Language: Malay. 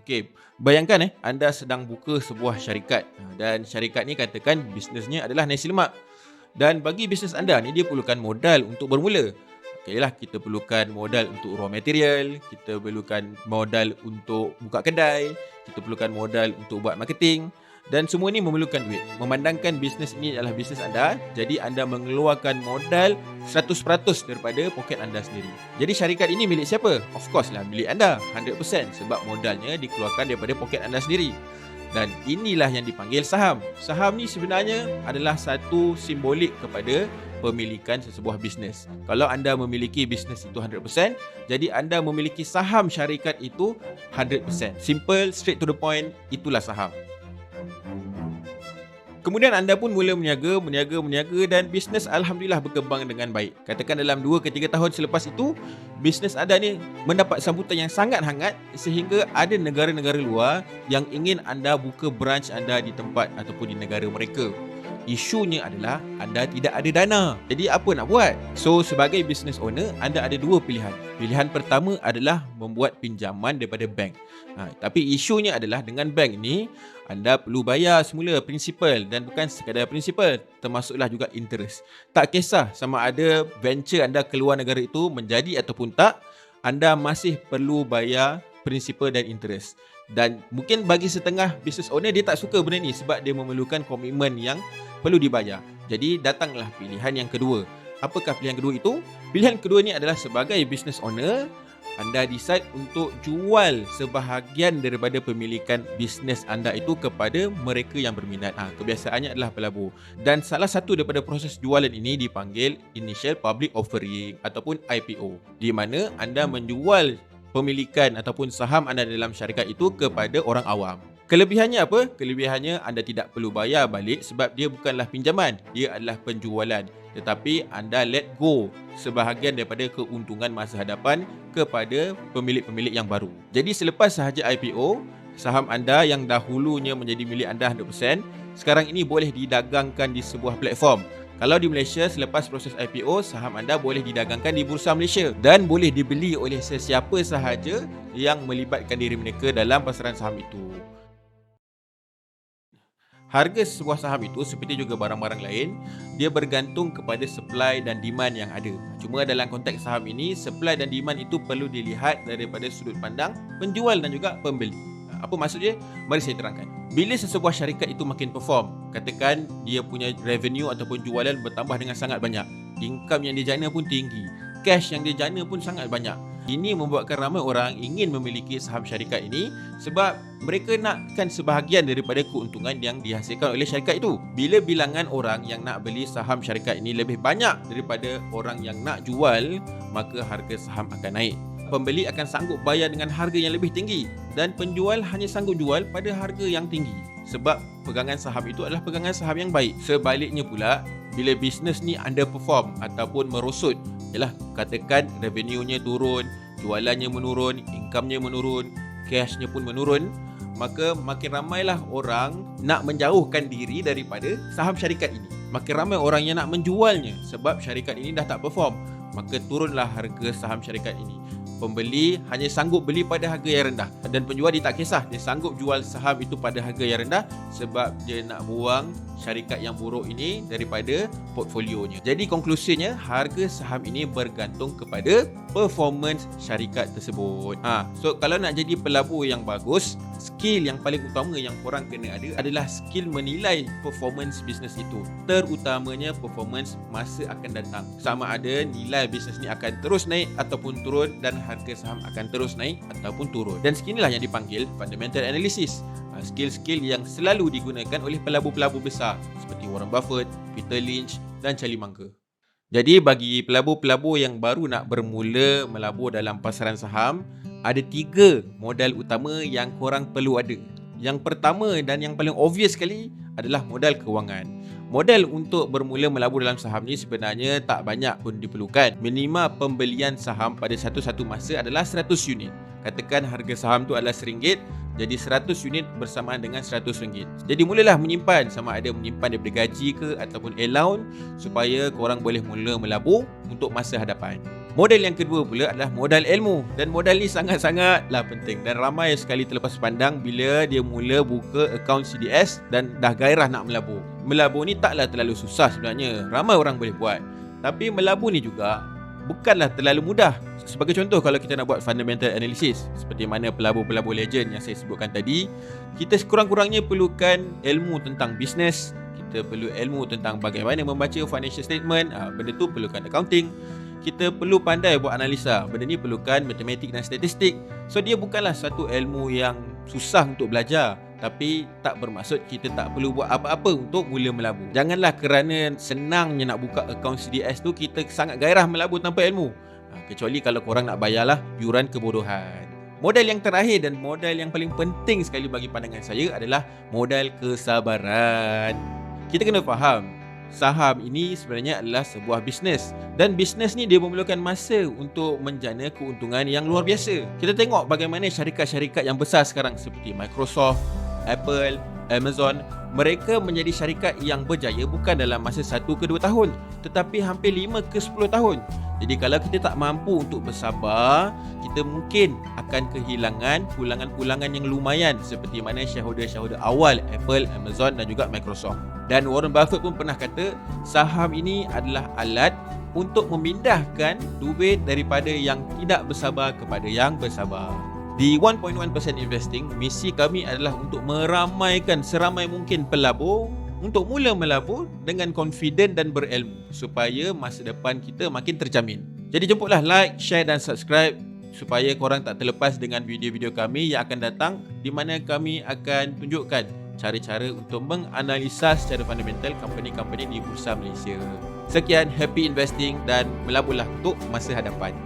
Okey, bayangkan anda sedang buka sebuah syarikat dan syarikat ni katakan bisnesnya adalah nasi lemak. Dan bagi bisnes anda ni dia perlukan modal untuk bermula. Okeylah, kita perlukan modal untuk raw material, kita perlukan modal untuk buka kedai, kita perlukan modal untuk buat marketing dan semua ni memerlukan duit. Memandangkan bisnes ini adalah bisnes anda, jadi anda mengeluarkan modal 100% daripada poket anda sendiri. Jadi syarikat ini milik siapa? Of course lah milik anda, 100% sebab modalnya dikeluarkan daripada poket anda sendiri. Dan inilah yang dipanggil saham. Saham ni sebenarnya adalah satu simbolik kepada pemilikan sesebuah bisnes. Kalau anda memiliki bisnes itu 100%, jadi anda memiliki saham syarikat itu 100%. Simple, straight to the point, itulah saham. Kemudian anda pun mula meniaga dan bisnes alhamdulillah berkembang dengan baik. Katakan dalam 2 ke 3 tahun selepas itu, bisnes anda ni mendapat sambutan yang sangat hangat sehingga ada negara-negara luar yang ingin anda buka branch anda di tempat ataupun di negara mereka. Isunya adalah anda tidak ada dana. Jadi apa nak buat? So sebagai business owner, anda ada 2 pilihan. Pilihan pertama adalah membuat pinjaman daripada bank. Tapi isunya adalah dengan bank ni anda perlu bayar semula principal dan bukan sekadar principal, termasuklah juga interest. Tak kisah sama ada venture anda keluar negara itu menjadi ataupun tak, anda masih perlu bayar principal dan interest. Dan mungkin bagi setengah business owner dia tak suka benda ni sebab dia memerlukan komitmen yang perlu dibayar. Jadi datanglah pilihan yang kedua. Apakah pilihan kedua itu? Pilihan kedua ni adalah sebagai business owner, anda decide untuk jual sebahagian daripada pemilikan bisnes anda itu kepada mereka yang berminat. Kebiasaannya adalah pelabur. Dan salah satu daripada proses jualan ini dipanggil Initial Public Offering ataupun IPO. Di mana anda menjual pemilikan ataupun saham anda dalam syarikat itu kepada orang awam. Kelebihannya apa? Kelebihannya anda tidak perlu bayar balik sebab dia bukanlah pinjaman, dia adalah penjualan. Tetapi anda let go sebahagian daripada keuntungan masa hadapan kepada pemilik-pemilik yang baru. Jadi selepas sahaja IPO, saham anda yang dahulunya menjadi milik anda 100%, sekarang ini boleh didagangkan di sebuah platform. Kalau di Malaysia, selepas proses IPO, saham anda boleh didagangkan di Bursa Malaysia dan boleh dibeli oleh sesiapa sahaja yang melibatkan diri mereka dalam pasaran saham itu. Harga sebuah saham itu seperti juga barang-barang lain, dia bergantung kepada supply dan demand yang ada. Cuma dalam konteks saham ini, supply dan demand itu perlu dilihat daripada sudut pandang penjual dan juga pembeli. Apa maksudnya? Mari saya terangkan. Bila sesebuah syarikat itu makin perform, katakan dia punya revenue ataupun jualan bertambah dengan sangat banyak, income yang dia jana pun tinggi, cash yang dia jana pun sangat banyak. Ini membuatkan ramai orang ingin memiliki saham syarikat ini sebab mereka nakkan sebahagian daripada keuntungan yang dihasilkan oleh syarikat itu. Bila bilangan orang yang nak beli saham syarikat ini lebih banyak daripada orang yang nak jual, maka harga saham akan naik. Pembeli akan sanggup bayar dengan harga yang lebih tinggi dan penjual hanya sanggup jual pada harga yang tinggi sebab pegangan saham itu adalah pegangan saham yang baik. Sebaliknya pula, bila bisnes ni underperform ataupun merosot, katakan revenue-nya turun, jualannya menurun, income-nya menurun, cash-nya pun menurun, maka makin ramailah orang nak menjauhkan diri daripada saham syarikat ini. Makin ramai orang yang nak menjualnya sebab syarikat ini dah tak perform. Maka turunlah harga saham syarikat ini. Pembeli hanya sanggup beli pada harga yang rendah dan penjual dia tak kisah, dia sanggup jual saham itu pada harga yang rendah sebab dia nak buang syarikat yang buruk ini daripada portfolionya. Jadi konklusinya, harga saham ini bergantung kepada performance syarikat tersebut. So kalau nak jadi pelabur yang bagus, skill yang paling utama yang korang kena ada adalah skill menilai performance bisnes itu, terutamanya performance masa akan datang. Sama ada nilai bisnes ni akan terus naik ataupun turun dan harga saham akan terus naik ataupun turun. Dan skill inilah yang dipanggil fundamental analysis. Skill-skill yang selalu digunakan oleh pelabur-pelabur besar seperti Warren Buffett, Peter Lynch dan Charlie Munger. Jadi bagi pelabur-pelabur yang baru nak bermula melabur dalam pasaran saham, ada 3 modal utama yang korang perlu ada. Yang pertama dan yang paling obvious sekali adalah modal kewangan. Modal untuk bermula melabur dalam saham ni sebenarnya tak banyak pun diperlukan. Minima pembelian saham pada satu-satu masa adalah 100 unit. Katakan harga saham tu adalah RM1, jadi 100 unit bersamaan dengan RM100. Jadi mulalah menyimpan, sama ada menyimpan daripada gaji ke ataupun allowance supaya korang boleh mula melabur untuk masa hadapan. Modal yang kedua pula adalah modal ilmu, dan modal ni sangat-sangatlah penting dan ramai sekali terlepas pandang bila dia mula buka akaun CDS dan dah gairah nak melabur. Melabur ni taklah terlalu susah sebenarnya, ramai orang boleh buat. Tapi melabur ni juga bukanlah terlalu mudah. Sebagai contoh, kalau kita nak buat fundamental analysis seperti mana pelabur-pelabur legend yang saya sebutkan tadi, kita sekurang-kurangnya perlukan ilmu tentang bisnes, kita perlu ilmu tentang bagaimana membaca financial statement, benda tu perlukan accounting. Kita perlu pandai buat analisa, benda ni perlukan matematik dan statistik. So dia bukanlah satu ilmu yang susah untuk belajar, tapi tak bermaksud kita tak perlu buat apa-apa untuk mula melabur. Janganlah kerana senangnya nak buka akaun CDS tu kita sangat gairah melabur tanpa ilmu. Kecuali kalau korang nak bayarlah yuran kebodohan. Modal yang terakhir dan modal yang paling penting sekali bagi pandangan saya adalah modal kesabaran. Kita kena faham, saham ini sebenarnya adalah sebuah bisnes, dan bisnes ni dia memerlukan masa untuk menjana keuntungan yang luar biasa. Kita tengok bagaimana syarikat-syarikat yang besar sekarang seperti Microsoft, Apple, Amazon, mereka menjadi syarikat yang berjaya bukan dalam masa 1 ke 2 tahun, tetapi hampir 5 ke 10 tahun. Jadi kalau kita tak mampu untuk bersabar, kita mungkin akan kehilangan pulangan-pulangan yang lumayan seperti mana shareholder-shareholder awal Apple, Amazon dan juga Microsoft. Dan Warren Buffett pun pernah kata, saham ini adalah alat untuk memindahkan duit daripada yang tidak bersabar kepada yang bersabar. Di 1.1% Investing, misi kami adalah untuk meramaikan seramai mungkin pelabur untuk mula melabur dengan confident dan berilmu supaya masa depan kita makin terjamin. Jadi jemputlah like, share dan subscribe supaya korang tak terlepas dengan video-video kami yang akan datang, di mana kami akan tunjukkan cara-cara untuk menganalisa secara fundamental company-company di Bursa Malaysia. Sekian, happy investing dan melaburlah untuk masa hadapan.